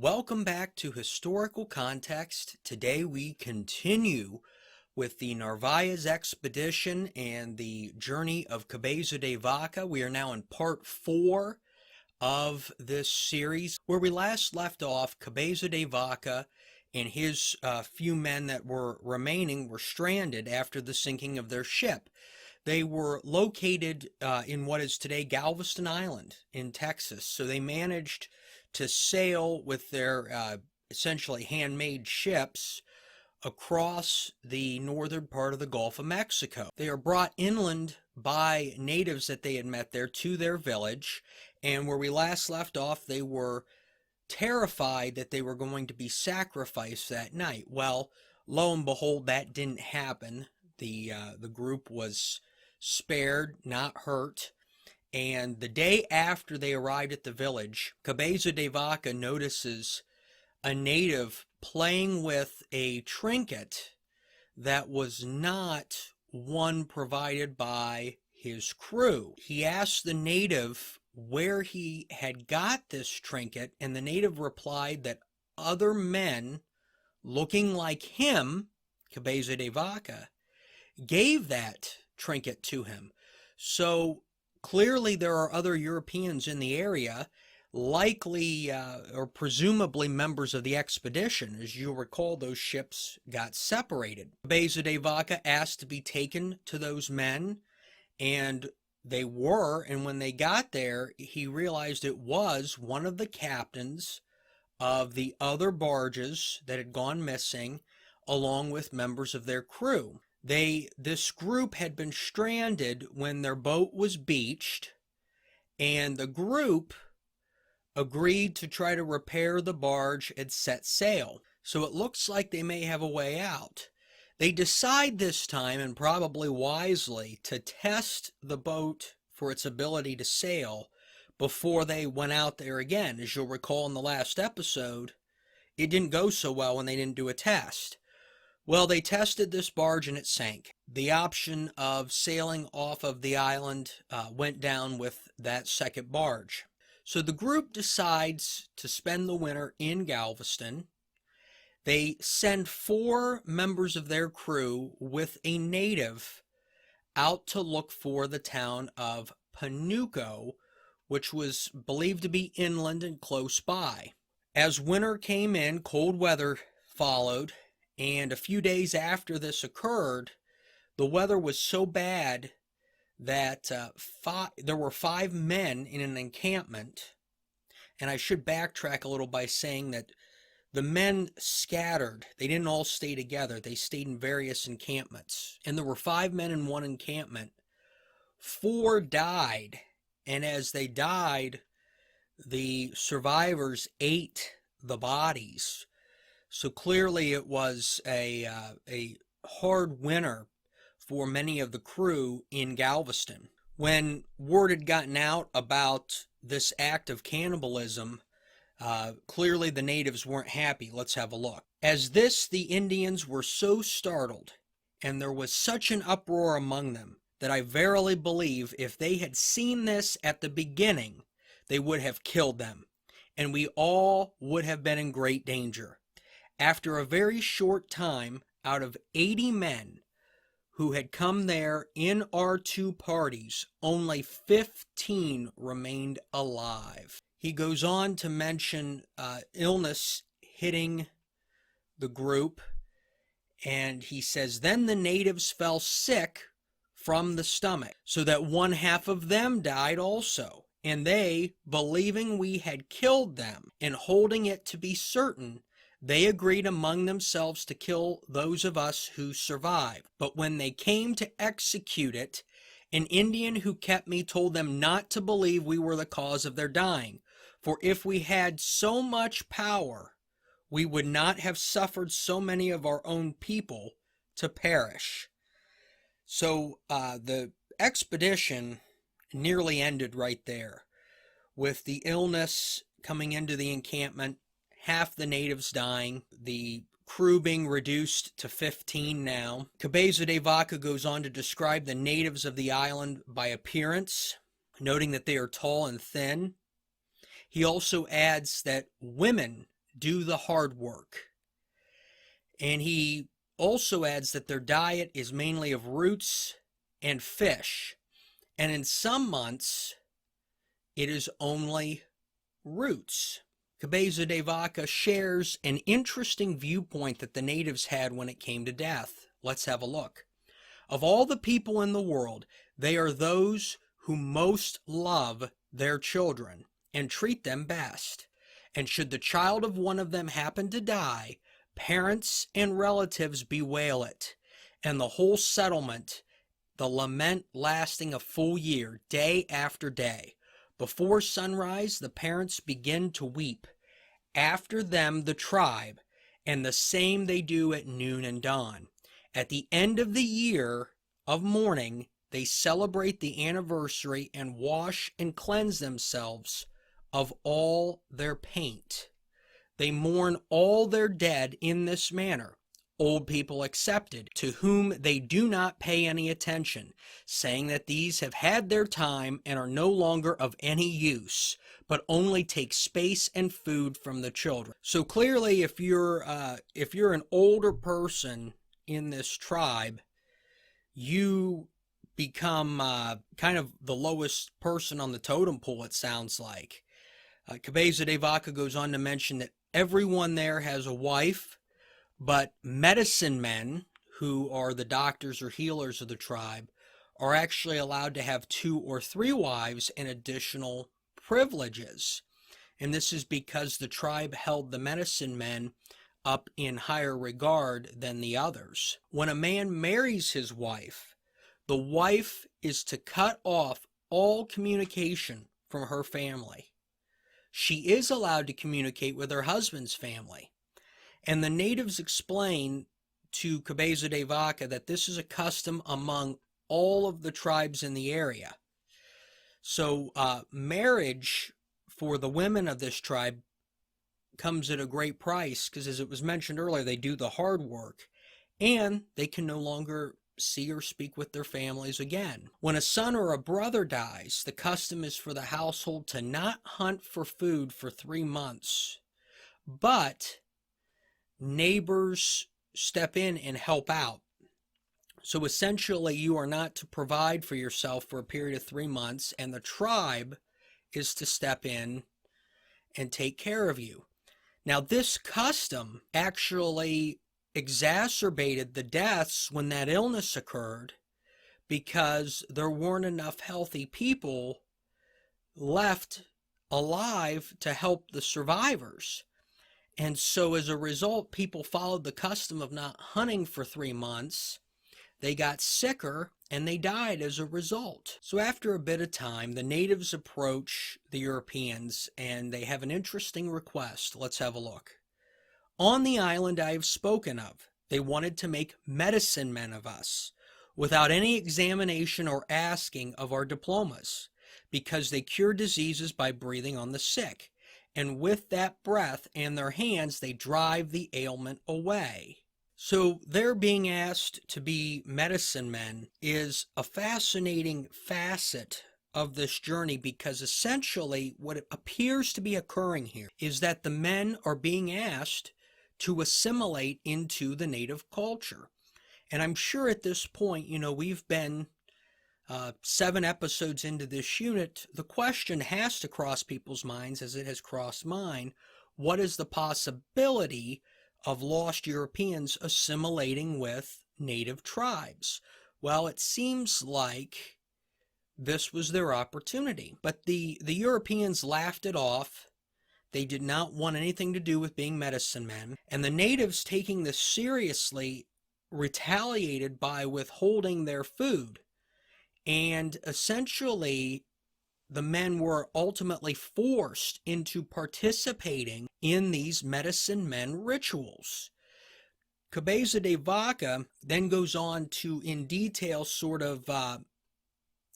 Welcome back to Historical Context. Today we continue with the Narvaez expedition and the journey of Cabeza de Vaca. We are now in part 4 of this series. Where we last left off, Cabeza de Vaca and his few men that were remaining were stranded after the sinking of their ship. They were located in what is today Galveston Island in Texas, so they managed to sail with their essentially handmade ships across the northern part of the Gulf of Mexico. They are brought inland by natives that they had met there to their village, and where we last left off, they were terrified that they were going to be sacrificed that night. Well, lo and behold, that didn't happen. The group was spared, not hurt. And the day after they arrived at the village, Cabeza de Vaca notices a native playing with a trinket that was not one provided by his crew. He asked the native where he had got this trinket, and the native replied that other men looking like him, Cabeza de Vaca, gave that trinket to him. So clearly there are other Europeans in the area, likely or presumably members of the expedition. As you'll recall, those ships got separated. Cabeza de Vaca asked to be taken to those men, and they were, and when they got there, he realized it was one of the captains of the other barges that had gone missing, along with members of their crew. This group had been stranded when their boat was beached, and the group agreed to try to repair the barge and set sail. So it looks like they may have a way out. They decide this time, and probably wisely, to test the boat for its ability to sail before they went out there again. As you'll recall in the last episode, it didn't go so well when they didn't do a test. Well, they tested this barge and it sank. The option of sailing off of the island went down with that second barge. So the group decides to spend the winter in Galveston. They send 4 members of their crew with a native out to look for the town of Panuco, which was believed to be inland and close by. As winter came in, cold weather followed. And a few days after this occurred, the weather was so bad that there were 5 men in an encampment. And I should backtrack a little by saying that the men scattered. They didn't all stay together. They stayed in various encampments. And there were 5 men in one encampment. 4 died. And as they died, the survivors ate the bodies. So clearly it was a hard winter for many of the crew in Galveston. When word had gotten out about this act of cannibalism, clearly the natives weren't happy. Let's have a look. As this, the Indians were so startled, and there was such an uproar among them, that I verily believe if they had seen this at the beginning, they would have killed them, and we all would have been in great danger. After a very short time, out of 80 men who had come there in our 2 parties, only 15 remained alive. He goes on to mention illness hitting the group, and he says, then the natives fell sick from the stomach, so that 1/2 of them died also. And they, believing we had killed them, and holding it to be certain, they agreed among themselves to kill those of us who survived. But when they came to execute it, an Indian who kept me told them not to believe we were the cause of their dying. For if we had so much power, we would not have suffered so many of our own people to perish. So the expedition nearly ended right there, with the illness coming into the encampment, half the natives dying, the crew being reduced to 15 now. Cabeza de Vaca goes on to describe the natives of the island by appearance, noting that they are tall and thin. He also adds that women do the hard work. And he also adds that their diet is mainly of roots and fish. And in some months, it is only roots. Cabeza de Vaca shares an interesting viewpoint that the natives had when it came to death. Let's have a look. Of all the people in the world, they are those who most love their children and treat them best. And should the child of one of them happen to die, parents and relatives bewail it, and the whole settlement, the lament lasting a full year, day after day. Before sunrise, the parents begin to weep. After them, the tribe, and the same they do at noon and dawn. At the end of the year of mourning, they celebrate the anniversary and wash and cleanse themselves of all their paint. They mourn all their dead in this manner, old people excepted, to whom they do not pay any attention, saying that these have had their time and are no longer of any use, but only take space and food from the children. So clearly, if you're an older person in this tribe, you become kind of the lowest person on the totem pole, it sounds like. Cabeza de Vaca goes on to mention that everyone there has a wife, but medicine men, who are the doctors or healers of the tribe, are actually allowed to have 2 or 3 wives and additional privileges. And this is because the tribe held the medicine men up in higher regard than the others. When a man marries his wife, the wife is to cut off all communication from her family. She is allowed to communicate with her husband's family. And the natives explain to Cabeza de Vaca that this is a custom among all of the tribes in the area. So marriage for the women of this tribe comes at a great price because, as it was mentioned earlier, they do the hard work and they can no longer see or speak with their families again. When a son or a brother dies, the custom is for the household to not hunt for food for 3 months, but neighbors step in and help out. So essentially, you are not to provide for yourself for a period of 3 months, and the tribe is to step in and take care of you. Now, this custom actually exacerbated the deaths when that illness occurred because there weren't enough healthy people left alive to help the survivors. And so as a result, people followed the custom of not hunting for 3 months. They got sicker and they died as a result. So after a bit of time, the natives approach the Europeans and they have an interesting request. Let's have a look. On the island I have spoken of, they wanted to make medicine men of us, without any examination or asking of our diplomas, because they cure diseases by breathing on the sick, and with that breath and their hands they drive the ailment away. So their being asked to be medicine men is a fascinating facet of this journey, because essentially what appears to be occurring here is that the men are being asked to assimilate into the native culture. And I'm sure at this point, we've been 7 episodes into this unit. The question has to cross people's minds, as it has crossed mine. What is the possibility of lost Europeans assimilating with native tribes? Well, it seems like this was their opportunity. But the Europeans laughed it off. They did not want anything to do with being medicine men. And the natives, taking this seriously, retaliated by withholding their food. And essentially, the men were ultimately forced into participating in these medicine men rituals. Cabeza de Vaca then goes on to, in detail, sort of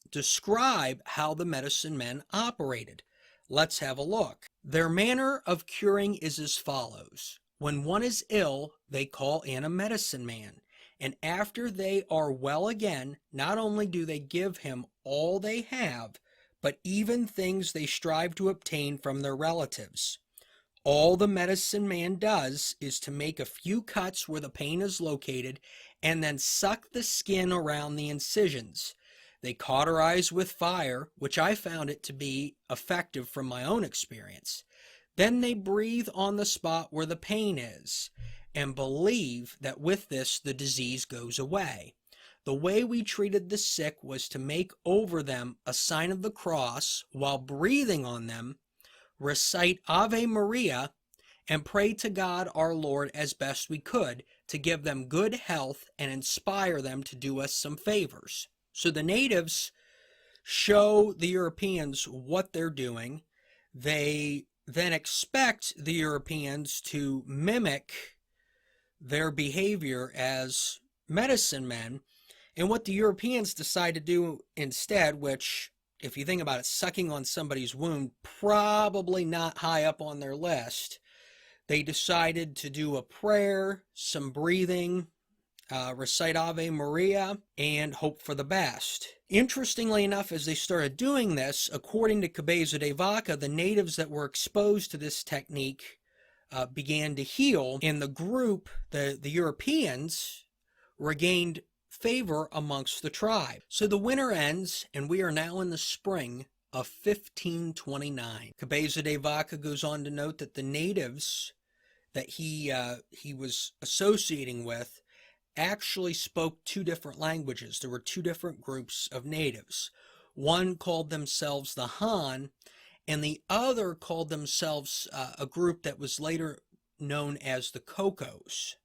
describe how the medicine men operated. Let's have a look. Their manner of curing is as follows. When one is ill, they call in a medicine man, and after they are well again, not only do they give him all they have, but even things they strive to obtain from their relatives. All the medicine man does is to make a few cuts where the pain is located and then suck the skin around the incisions. They cauterize with fire, which I found it to be effective from my own experience. Then they breathe on the spot where the pain is and believe that with this the disease goes away. The way we treated the sick was to make over them a sign of the cross while breathing on them, recite Ave Maria, and pray to God our Lord as best we could to give them good health and inspire them to do us some favors. So the natives show the Europeans what they're doing. They then expect the Europeans to mimic their behavior as medicine men. And what the Europeans decide to do instead, which, if you think about it, sucking on somebody's wound, probably not high up on their list, they decided to do a prayer, some breathing, recite Ave Maria, and hope for the best. Interestingly enough, as they started doing this, according to Cabeza de Vaca, the natives that were exposed to this technique began to heal, and the group, the Europeans, regained favor amongst the tribe. So the winter ends, and we are now in the spring of 1529. Cabeza de Vaca goes on to note that the natives that he was associating with actually spoke two different languages. There were two different groups of natives. One called themselves the Han, and the other called themselves a group that was later known as the Cocos.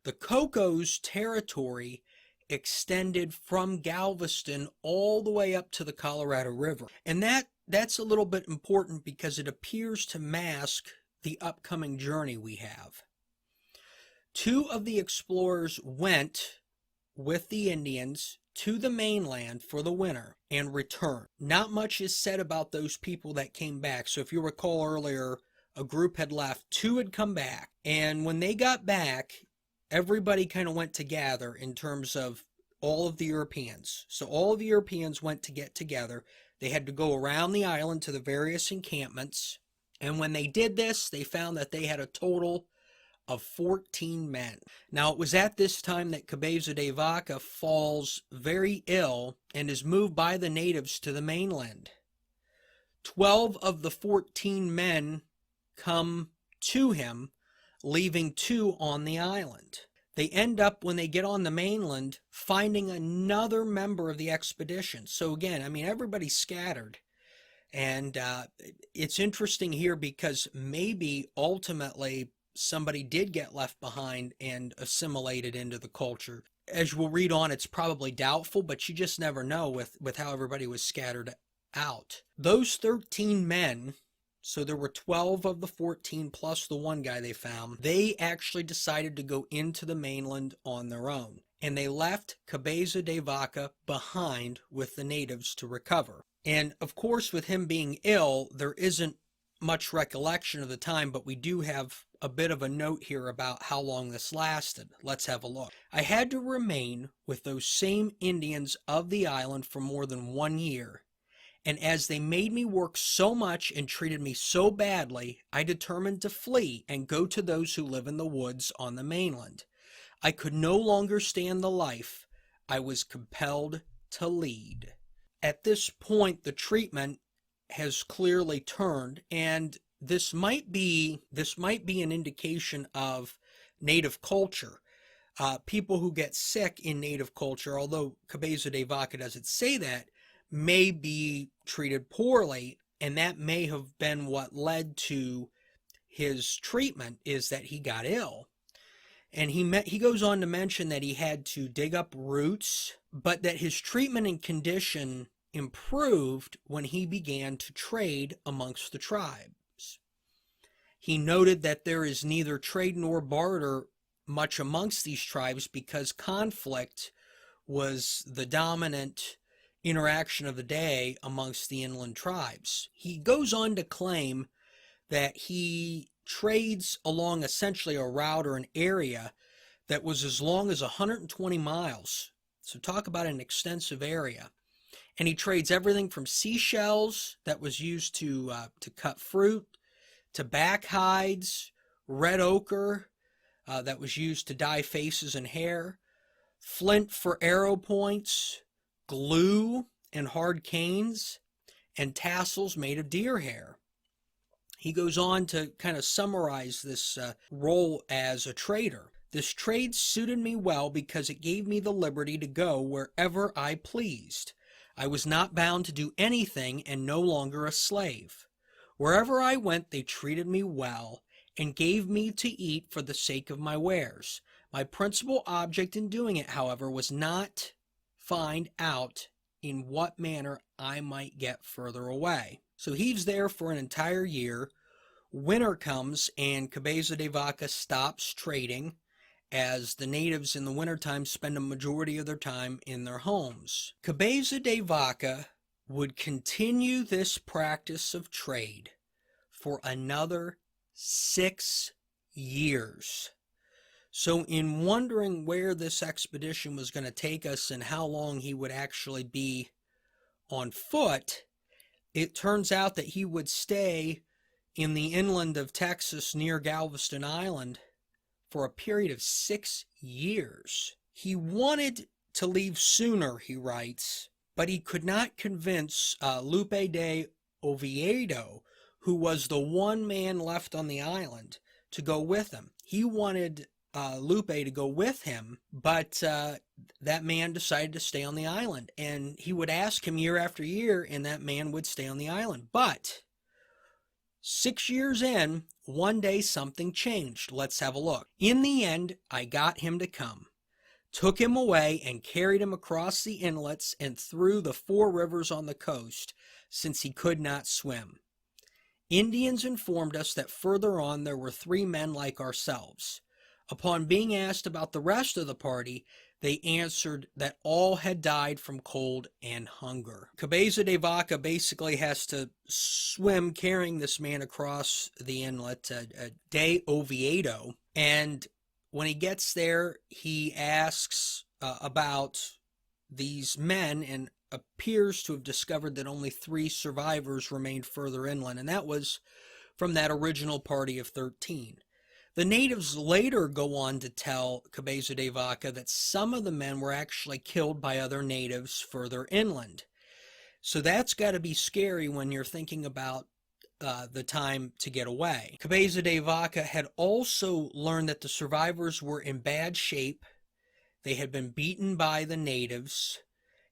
The Cocos territory extended from Galveston all the way up to the Colorado River. And that's a little bit important because it appears to mask the upcoming journey we have. Two of the explorers went with the Indians to the mainland for the winter and returned. Not much is said about those people that came back. So if you recall earlier, a group had left, two had come back. And when they got back, everybody kind of went together in terms of all of the Europeans. So all of the Europeans went to get together. They had to go around the island to the various encampments. And when they did this, they found that they had a total of 14 men. Now, it was at this time that Cabeza de Vaca falls very ill and is moved by the natives to the mainland. 12 of the 14 men come to him, leaving 2 on the island. They end up, when they get on the mainland, finding another member of the expedition. So again, I mean, everybody's scattered. And it's interesting here because maybe ultimately somebody did get left behind and assimilated into the culture. As we'll read on, it's probably doubtful, but you just never know with how everybody was scattered out. Those 13 men, so there were 12 of the 14 plus the one guy they found, they actually decided to go into the mainland on their own. And they left Cabeza de Vaca behind with the natives to recover. And of course, with him being ill, there isn't much recollection of the time, but we do have a bit of a note here about how long this lasted. Let's have a look. I had to remain with those same Indians of the island for more than 1 year. And as they made me work so much and treated me so badly, I determined to flee and go to those who live in the woods on the mainland. I could no longer stand the life I was compelled to lead. At this point, the treatment has clearly turned, and this might be an indication of native culture. People who get sick in native culture, although Cabeza de Vaca doesn't say that, may be treated poorly, and that may have been what led to his treatment, is that he got ill. And he goes on to mention that he had to dig up roots, but that his treatment and condition improved when he began to trade amongst the tribes. He noted that there is neither trade nor barter much amongst these tribes because conflict was the dominant interaction of the day amongst the inland tribes. He goes on to claim that he trades along essentially a route or an area that was as long as 120 miles. So talk about an extensive area. And he trades everything from seashells that was used to cut fruit, to back hides, red ochre that was used to dye faces and hair, flint for arrow points, glue and hard canes, and tassels made of deer hair. He goes on to kind of summarize this role as a trader. This trade suited me well because it gave me the liberty to go wherever I pleased. I was not bound to do anything and no longer a slave. Wherever I went, they treated me well and gave me to eat for the sake of my wares. My principal object in doing it, however, was not find out in what manner I might get further away. So he's there for an entire year. Winter comes and Cabeza de Vaca stops trading, as the natives in the wintertime spend a majority of their time in their homes. Cabeza de Vaca would continue this practice of trade for another 6 years. So in wondering where this expedition was going to take us and how long he would actually be on foot, it turns out that he would stay in the inland of Texas near Galveston Island for a period of 6 years. He wanted to leave sooner, he writes, but he could not convince Lope de Oviedo, who was the one man left on the island, to go with him. He wanted Lupe to go with him, but that man decided to stay on the island, and he would ask him year after year, and that man would stay on the island. But 6 years in, one day something changed. Let's have a look. In the end, I got him to come, took him away, and carried him across the inlets and through the 4 rivers on the coast, since he could not swim. Indians informed us that further on there were 3 men like ourselves. Upon being asked about the rest of the party, they answered that all had died from cold and hunger. Cabeza de Vaca basically has to swim carrying this man across the inlet, de Oviedo, and when he gets there, he asks about these men and appears to have discovered that only 3 survivors remained further inland, and that was from that original party of 13. The natives later go on to tell Cabeza de Vaca that some of the men were actually killed by other natives further inland. So that's got to be scary when you're thinking about the time to get away. Cabeza de Vaca had also learned that the survivors were in bad shape. They had been beaten by the natives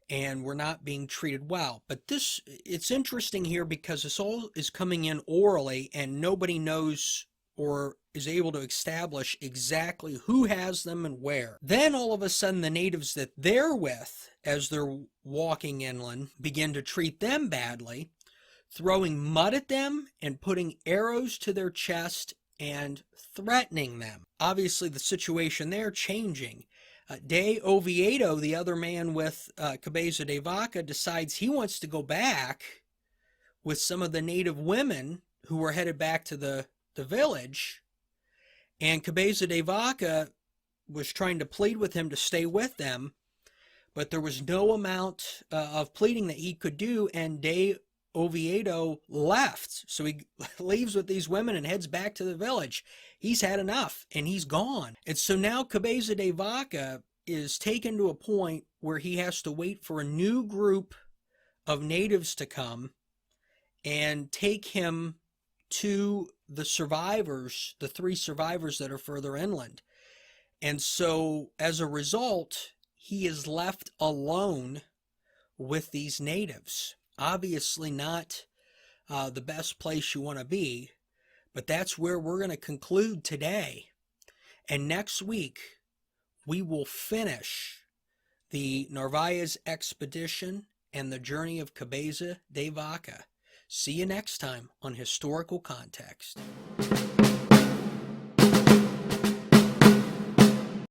and were not being treated well. But it's interesting here because this all is coming in orally and nobody knows or is able to establish exactly who has them and where. Then all of a sudden the natives that they're with, as they're walking inland, begin to treat them badly, throwing mud at them and putting arrows to their chest and threatening them. Obviously the situation there changing. De Oviedo, the other man with Cabeza de Vaca, decides he wants to go back with some of the native women who were headed back to the village, and Cabeza de Vaca was trying to plead with him to stay with them, but there was no amount of pleading that he could do, and de Oviedo left. So he leaves with these women and heads back to the village. He's had enough, and he's gone. And so now Cabeza de Vaca is taken to a point where he has to wait for a new group of natives to come and take him to the survivors, the 3 survivors that are further inland. And so as a result, he is left alone with these natives. Obviously not the best place you want to be, but that's where we're going to conclude today. And next week, we will finish the Narvaez expedition and the journey of Cabeza de Vaca. See you next time on Historical Context.